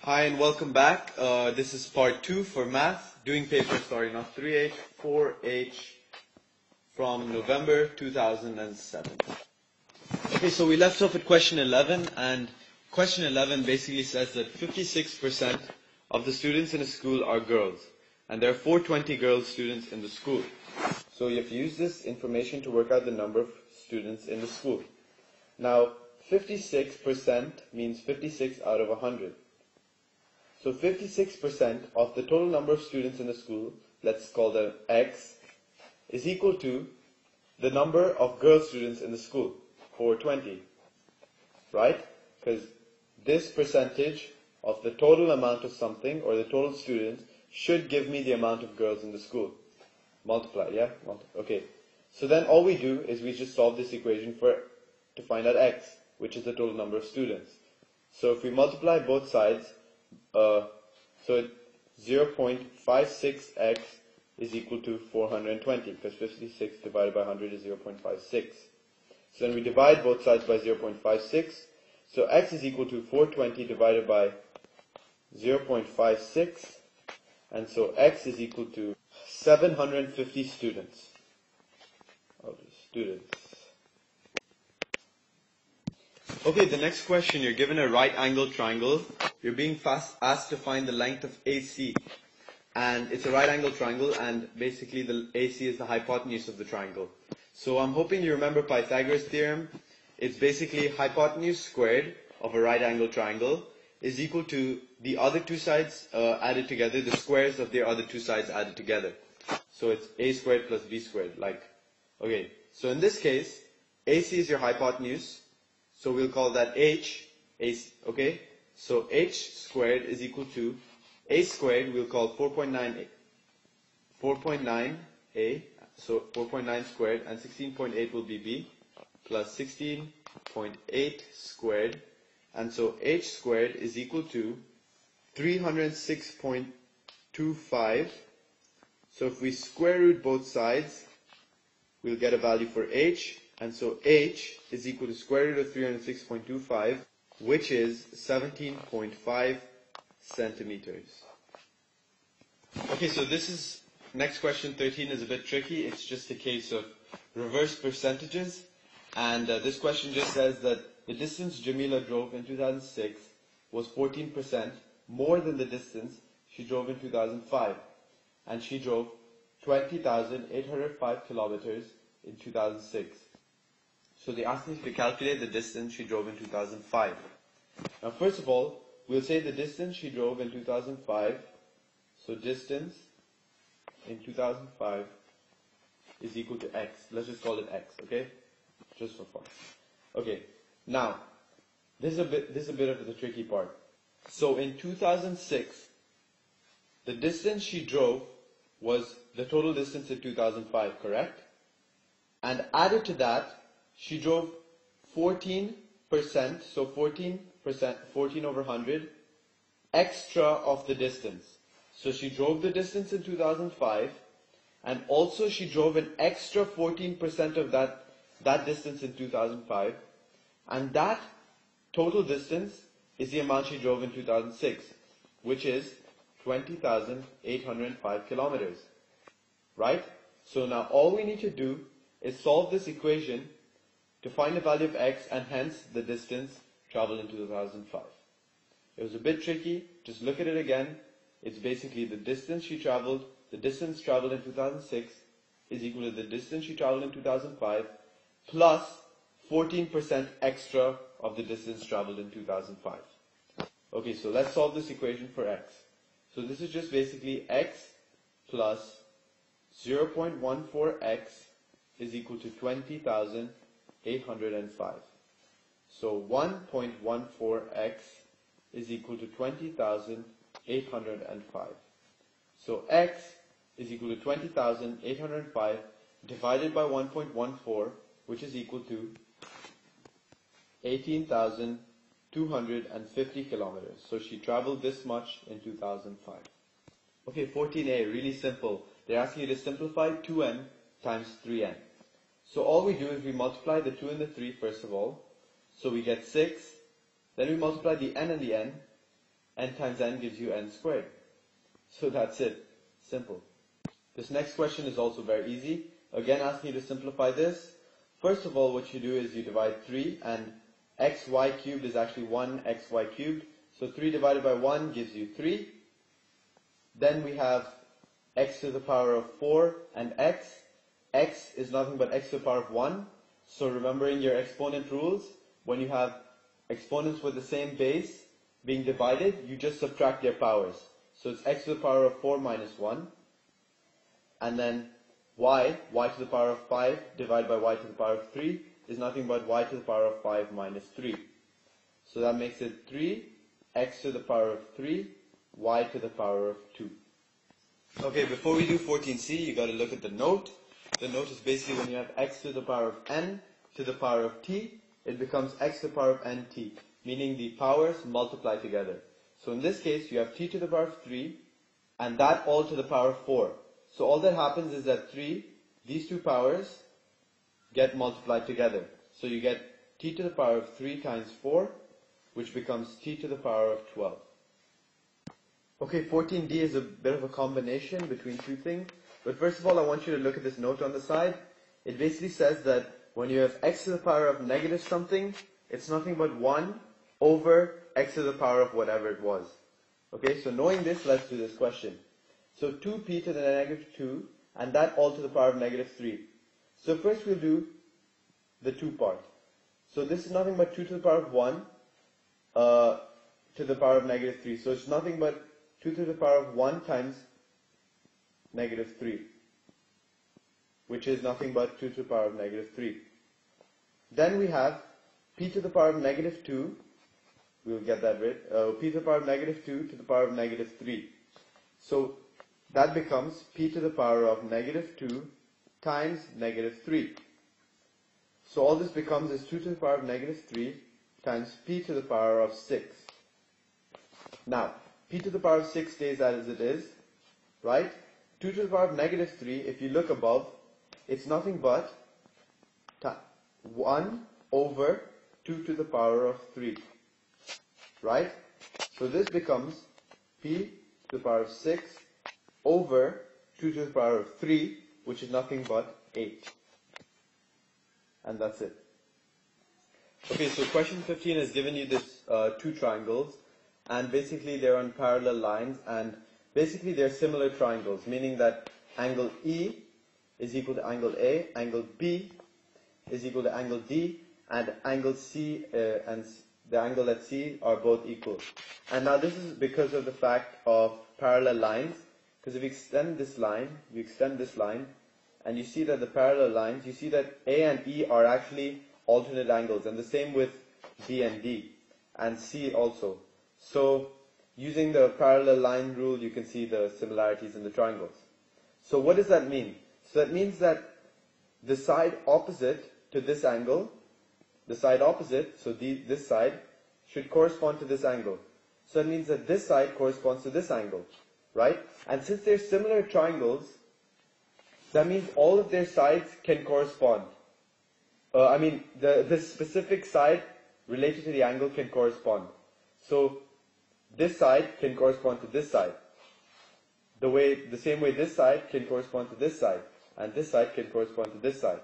Hi and welcome back. This is part 2 for math, doing paper starting off 3H, 4H from November 2007. Okay, so we left off at question 11, and question 11 basically says that 56% of the students in a school are girls, and there are 420 girl students in the school. So you have to use this information to work out the number of students in the school. Now, 56% means 56 out of 100. So 56% of the total number of students in the school, let's call them X, is equal to the number of girl students in the school, 420, right? Because this percentage of the total amount of something, or the total students, should give me the amount of girls in the school. Multiply, yeah? Okay. So then all we do is we just solve this equation to find out X, which is the total number of students. So if we multiply both sides, so 0.56x is equal to 420, because 56 divided by 100 is 0.56. So then we divide both sides by 0.56. So x is equal to 420 divided by 0.56. And so x is equal to 750 students. Okay, the next question, you're given a right angle triangle. You're being asked to find the length of AC. And it's a right angle triangle, and basically the AC is the hypotenuse of the triangle. So I'm hoping you remember Pythagoras Theorem. It's basically hypotenuse squared of a right angle triangle is equal to the other two sides added together, the squares of the other two sides added together. So it's a squared plus b squared. Okay, so in this case, AC is your hypotenuse. So we'll call that h, okay? So h squared is equal to a squared, we'll call 4.9a, so 4.9 squared, and 16.8 will be b, plus 16.8 squared, and so h squared is equal to 306.25. So if we square root both sides, we'll get a value for h, and so h is equal to square root of 306.25, which is 17.5 centimeters. Okay, so next question 13 is a bit tricky. It's just a case of reverse percentages. And this question just says that the distance Jamila drove in 2006 was 14% more than the distance she drove in 2005. And she drove 20,805 kilometers in 2006. So they asked me to calculate the distance she drove in 2005. Now first of all, we'll say the distance she drove in 2005, so distance in 2005 is equal to x. Let's just call it x, okay? Just for fun. Okay, now, this is a bit of the tricky part. So in 2006, the distance she drove was the total distance in 2005, correct? And added to that, she drove 14%, so 14% over 100, extra of the distance. So she drove the distance in 2005, and also she drove an extra 14% of that distance in 2005, and that total distance is the amount she drove in 2006, which is 20,805 kilometers, right? So now all we need to do is solve this equation to find the value of x and hence the distance traveled in 2005. It was a bit tricky, just look at it again. It's basically the distance she traveled, the distance traveled in 2006 is equal to the distance she traveled in 2005 plus 14% extra of the distance traveled in 2005. Okay, so let's solve this equation for x. So this is just basically x plus 0.14x is equal to 20,805. So 1.14x is equal to 20,805. So x is equal to 20,805 divided by 1.14, which is equal to 18,250 kilometers. So she traveled this much in 2005. Okay, 14a, really simple. They're asking you to simplify 2n times 3n. So all we do is we multiply the 2 and the 3 first of all. So we get 6. Then we multiply the n and the n. n times n gives you n squared. So that's it. Simple. This next question is also very easy. Again, asking you to simplify this. First of all, what you do is you divide 3, and xy cubed is actually 1xy cubed. So 3 divided by 1 gives you 3. Then we have x to the power of 4 and x. X is nothing but x to the power of 1. So remembering your exponent rules, when you have exponents with the same base being divided, you just subtract their powers. So it's x to the power of 4 minus 1. And then y to the power of 5 divided by y to the power of 3 is nothing but y to the power of 5 minus 3. So that makes it 3, x to the power of 3, y to the power of 2. Okay, before we do 14c, you got to look at the note. The note is basically when you have x to the power of n to the power of t, it becomes x to the power of nt, meaning the powers multiply together. So in this case, you have t to the power of 3, and that all to the power of 4. So all that happens is that these two powers get multiplied together. So you get t to the power of 3 times 4, which becomes t to the power of 12. Okay, 14d is a bit of a combination between two things. But first of all, I want you to look at this note on the side. It basically says that when you have x to the power of negative something, it's nothing but 1 over x to the power of whatever it was. Okay, so knowing this, let's do this question. So 2p to the negative 2, and that all to the power of negative 3. So first we'll do the 2 part. So this is nothing but 2 to the power of 1 to the power of negative 3. So it's nothing but 2 to the power of 1 times negative 3, which is nothing but 2 to the power of negative 3. Then we have p to the power of negative 2, we'll get that right, p to the power of negative 2 to the power of negative 3. So that becomes p to the power of negative 2 times negative 3. So all this becomes is 2 to the power of negative 3 times p to the power of 6. Now, p to the power of 6 stays as it is, right? 2 to the power of negative 3, if you look above, it's nothing but 1 over 2 to the power of 3, right? So this becomes p to the power of 6 over 2 to the power of 3, which is nothing but 8. And that's it. Okay, so question 15 has given you this two triangles, and basically they're on parallel lines, and basically they're similar triangles, meaning that angle E is equal to angle A, angle B is equal to angle D, and angle C and the angle at C are both equal. And now this is because of the fact of parallel lines, because if you extend this line, and you see that the parallel lines, you see that A and E are actually alternate angles, and the same with B and D, and C also. So, using the parallel line rule, you can see the similarities in the triangles. So what does that mean? So that means that the side opposite to this angle, the side opposite, so this side, should correspond to this angle. So that means that this side corresponds to this angle, right? And since they're similar triangles, that means all of their sides can correspond. The specific side related to the angle can correspond. So this side can correspond to this side. The same way this side can correspond to this side, and this side can correspond to this side.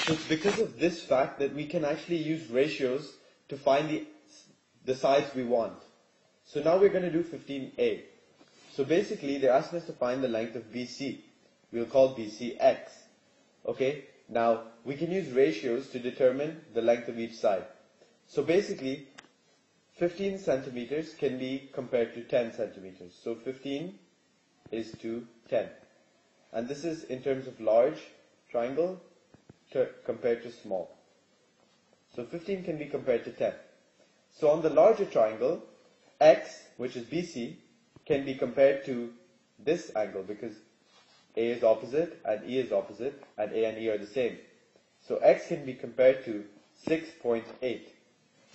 So it's because of this fact that we can actually use ratios to find the sides we want. So now we're going to do 15a. So basically they're asking us to find the length of BC. We'll call BC x. Okay? Now we can use ratios to determine the length of each side. So basically 15 centimeters can be compared to 10 centimeters. So 15 is to 10. And this is in terms of large triangle compared to small. So 15 can be compared to 10. So on the larger triangle, x, which is BC, can be compared to this angle because A is opposite and E is opposite, and A and E are the same. So x can be compared to 6.8.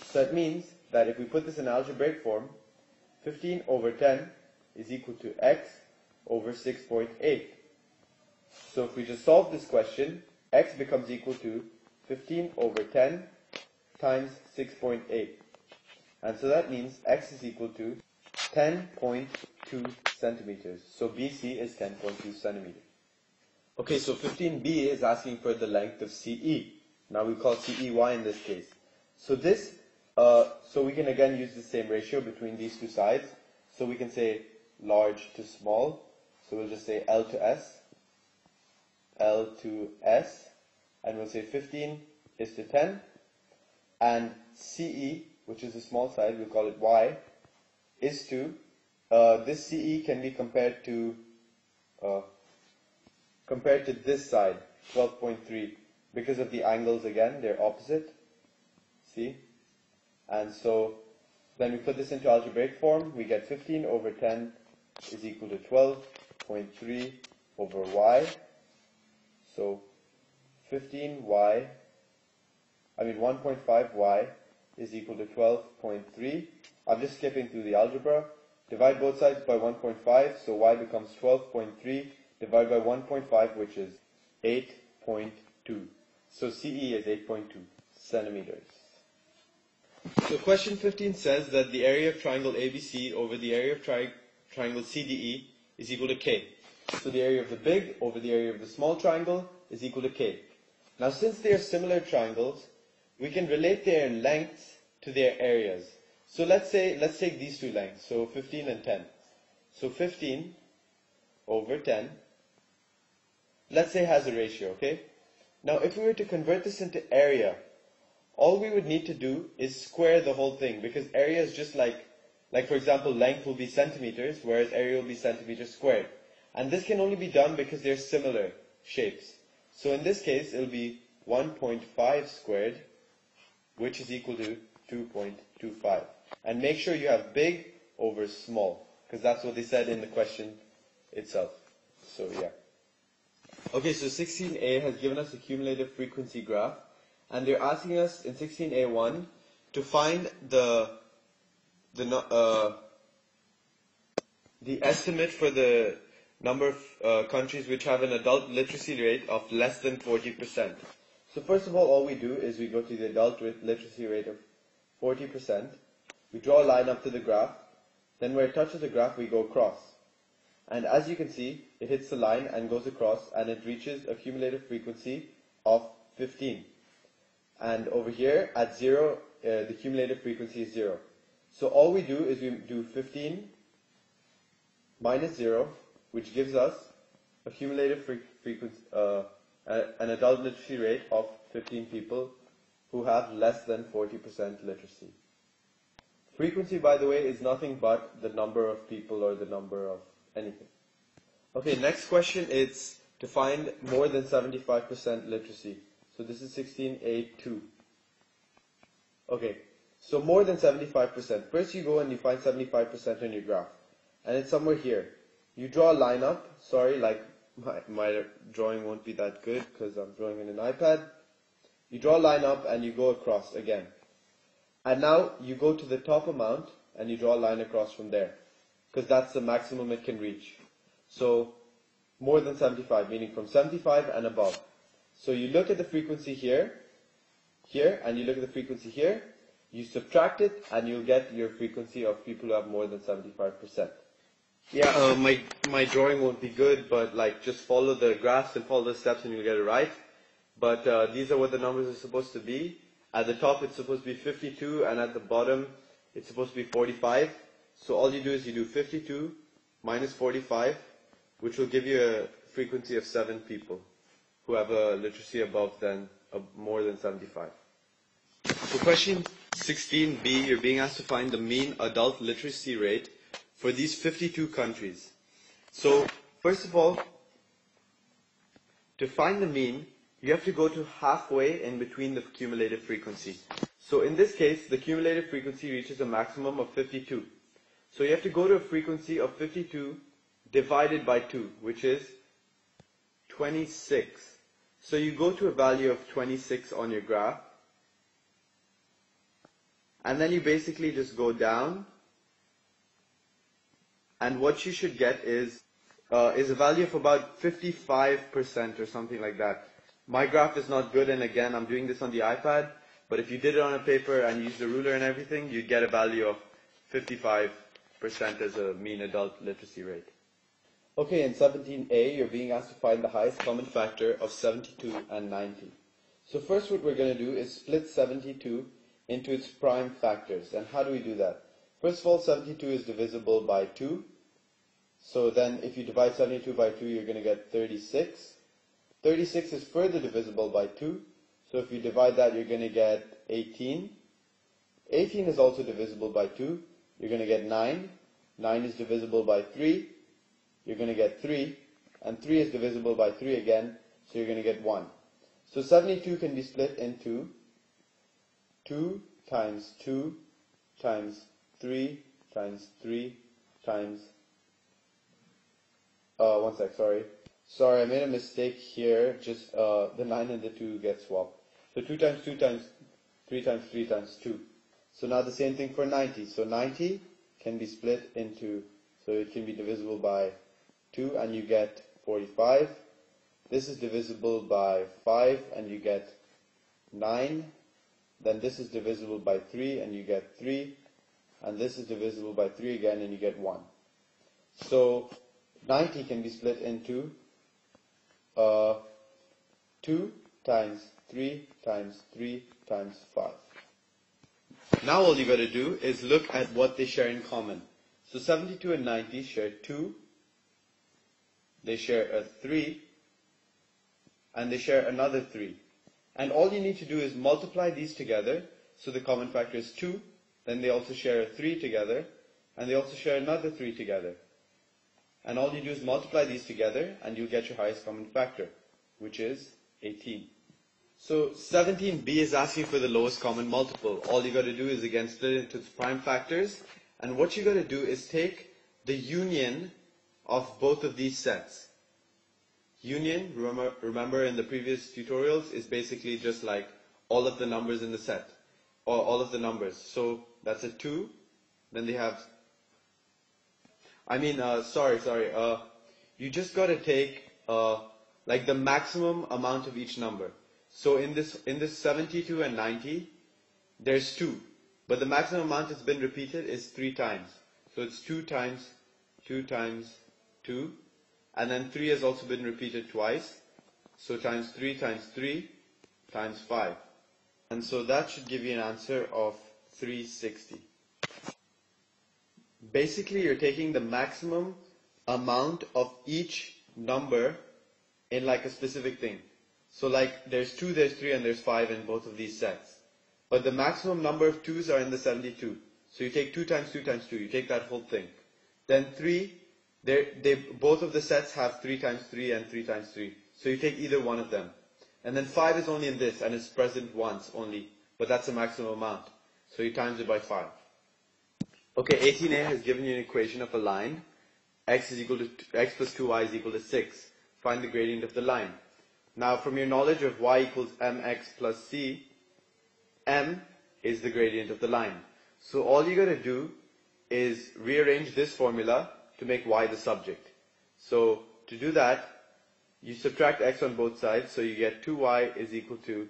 So that means that if we put this in algebraic form, 15 over 10 is equal to x over 6.8. So if we just solve this question, x becomes equal to 15 over 10 times 6.8. And so that means x is equal to 10.2 centimeters. So BC is 10.2 centimeters. Okay, so 15b is asking for the length of CE. Now we call CE y in this case. So this, so we can again use the same ratio between these two sides. So we can say large to small. So we'll just say L to S, and we'll say 15 is to 10. And CE, which is the small side, we'll call it Y, is to, this CE can be compared to this side, 12.3, because of the angles again, they're opposite, see? And so then we put this into algebraic form, we get 15 over 10 is equal to 12.3 over y. So 1.5y is equal to 12.3. I'm just skipping through the algebra. Divide both sides by 1.5, so y becomes 12.3 divided by 1.5, which is 8.2. So CE is 8.2 centimeters. So question 15 says that the area of triangle ABC over the area of triangle CDE is equal to K. So the area of the big over the area of the small triangle is equal to K. Now since they are similar triangles, we can relate their lengths to their areas. So let's take these two lengths, so 15 and 10. So 15 over 10, let's say has a ratio, okay? Now if we were to convert this into area, all we would need to do is square the whole thing, because area is just like for example, length will be centimeters, whereas area will be centimeters squared. And this can only be done because they're similar shapes. So in this case, it'll be 1.5 squared, which is equal to 2.25. And make sure you have big over small, because that's what they said in the question itself. So yeah. Okay, so 16a has given us a cumulative frequency graph, and they're asking us in 16a1 to find the estimate for the number of countries which have an adult literacy rate of less than 40%. So first of all we do is we go to the adult literacy rate of 40%. We draw a line up to the graph. Then where it touches the graph, we go across. And as you can see, it hits the line and goes across, and it reaches a cumulative frequency of 15. And over here, at 0, the cumulative frequency is 0. So all we do is we do 15 minus 0, which gives us a cumulative frequency, an adult literacy rate of 15 people who have less than 40% literacy. Frequency, by the way, is nothing but the number of people or the number of anything. Okay, next question is to find more than 75% literacy. So this is 16A2. Okay, so more than 75%. First you go and you find 75% on your graph. And it's somewhere here. You draw a line up. Sorry, like my drawing won't be that good because I'm drawing on an iPad. You draw a line up and you go across again. And now you go to the top amount and you draw a line across from there, because that's the maximum it can reach. So more than 75, meaning from 75 and above. So you look at the frequency here, and you look at the frequency here, you subtract it, and you'll get your frequency of people who have more than 75%. Yeah, my drawing won't be good, but like just follow the graphs and follow the steps and you'll get it right. But these are what the numbers are supposed to be. At the top it's supposed to be 52, and at the bottom it's supposed to be 45. So all you do is you do 52 minus 45, which will give you a frequency of 7 people who have a literacy more than 75. So question 16b, you're being asked to find the mean adult literacy rate for these 52 countries. So first of all, to find the mean, you have to go to halfway in between the cumulative frequency. So in this case, the cumulative frequency reaches a maximum of 52. So you have to go to a frequency of 52 divided by 2, which is 26. So you go to a value of 26 on your graph, and then you basically just go down, and what you should get is a value of about 55% or something like that. My graph is not good, and again, I'm doing this on the iPad, But if you did it on a paper and used a ruler and everything, you'd get a value of 55% as a mean adult literacy rate. Okay, in 17a, you're being asked to find the highest common factor of 72 and 90. So first what we're going to do is split 72 into its prime factors. And how do we do that? First of all, 72 is divisible by 2. So then if you divide 72 by 2, you're going to get 36. 36 is further divisible by 2. So if you divide that, you're going to get 18. 18 is also divisible by 2. You're going to get 9. 9 is divisible by 3. You're going to get 3. And 3 is divisible by 3 again, so you're going to get 1. So 72 can be split into 2 times 2 times 3 times 3 times... one sec, sorry. Sorry, I made a mistake here. Just the 9 and the 2 get swapped. So 2 times 2 times 3 times 3 times 2. So now the same thing for 90. So 90 can be split into, so it can be divisible by 2 and you get 45. This is divisible by 5 and you get 9. Then this is divisible by 3 and you get 3. And this is divisible by 3 again and you get 1. So 90 can be split into 2 times 3 times 3 times 5. Now all you got to do is look at what they share in common. So 72 and 90 share 2, they share a 3, and they share another 3. And all you need to do is multiply these together. So the common factor is 2, then they also share a 3 together, and they also share another 3 together. And all you do is multiply these together, and you'll get your highest common factor, which is 18. So 17b is asking for the lowest common multiple. All you got to do is again split it into its prime factors, and what you got to do is take the union of both of these sets. Union, remember in the previous tutorials, is basically just like all of the numbers in the set, or all of the numbers. So that's a 2, then they have, you just got to take like the maximum amount of each number. So in this 72 and 90, there's 2. But the maximum amount that's been repeated is 3 times. So it's 2 times 2 times 2. And then 3 has also been repeated twice. So times 3 times 3 times 5. And so that should give you an answer of 360. Basically, you're taking the maximum amount of each number in like a specific thing. So like there's 2, there's 3, and there's 5 in both of these sets. But the maximum number of 2's are in the 72. So you take 2 times 2 times 2. You take that whole thing. Then 3, both of the sets have 3 times 3 and 3 times 3. So you take either one of them. And then 5 is only in this, and it's present once only. But that's the maximum amount. So you times it by 5. Okay, 18a has given you an equation of a line. X plus 2y is equal to 6. Find the gradient of the line. Now, from your knowledge of y equals mx plus c, m is the gradient of the line. So all you got to do is rearrange this formula to make y the subject. So to do that, you subtract x on both sides, so you get 2y is equal to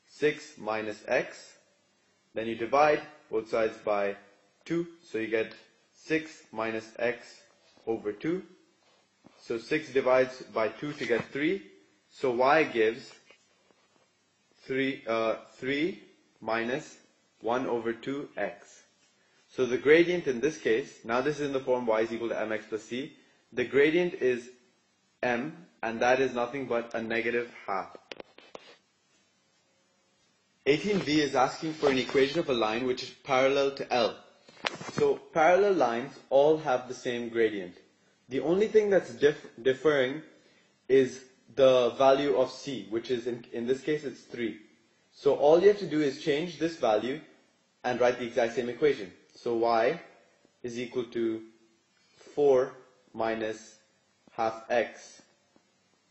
6 minus x. Then you divide both sides by 2, so you get 6 minus x over 2. So 6 divides by 2 to get 3. So y gives 3 minus 1 over 2x. So the gradient in this case, now this is in the form y is equal to mx plus c. The gradient is m, and that is nothing but a negative half. 18b is asking for an equation of a line which is parallel to L. So parallel lines all have the same gradient. The only thing that's differing is the value of c, which is in this case it's 3. So all you have to do is change this value and write the exact same equation. So y is equal to 4 minus half x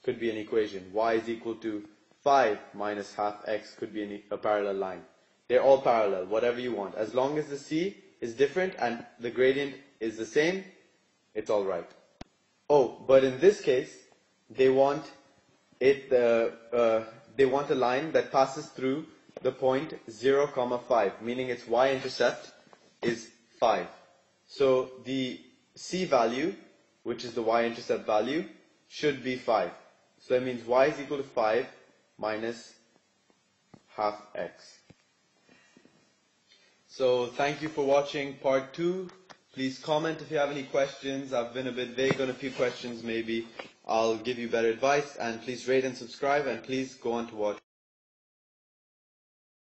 could be an equation. Y is equal to 5 minus half x could be a parallel line. They're all parallel, whatever you want. As long as the c is different and the gradient is the same, it's all right. Oh, but in this case, they want a line that passes through the point 0, 5, meaning its y-intercept is 5. So the c value, which is the y-intercept value, should be 5. So that means y is equal to 5 minus half x. So thank you for watching part 2. Please comment if you have any questions. I've been a bit vague on a few questions. Maybe I'll give you better advice. And please rate and subscribe. And please go on to watch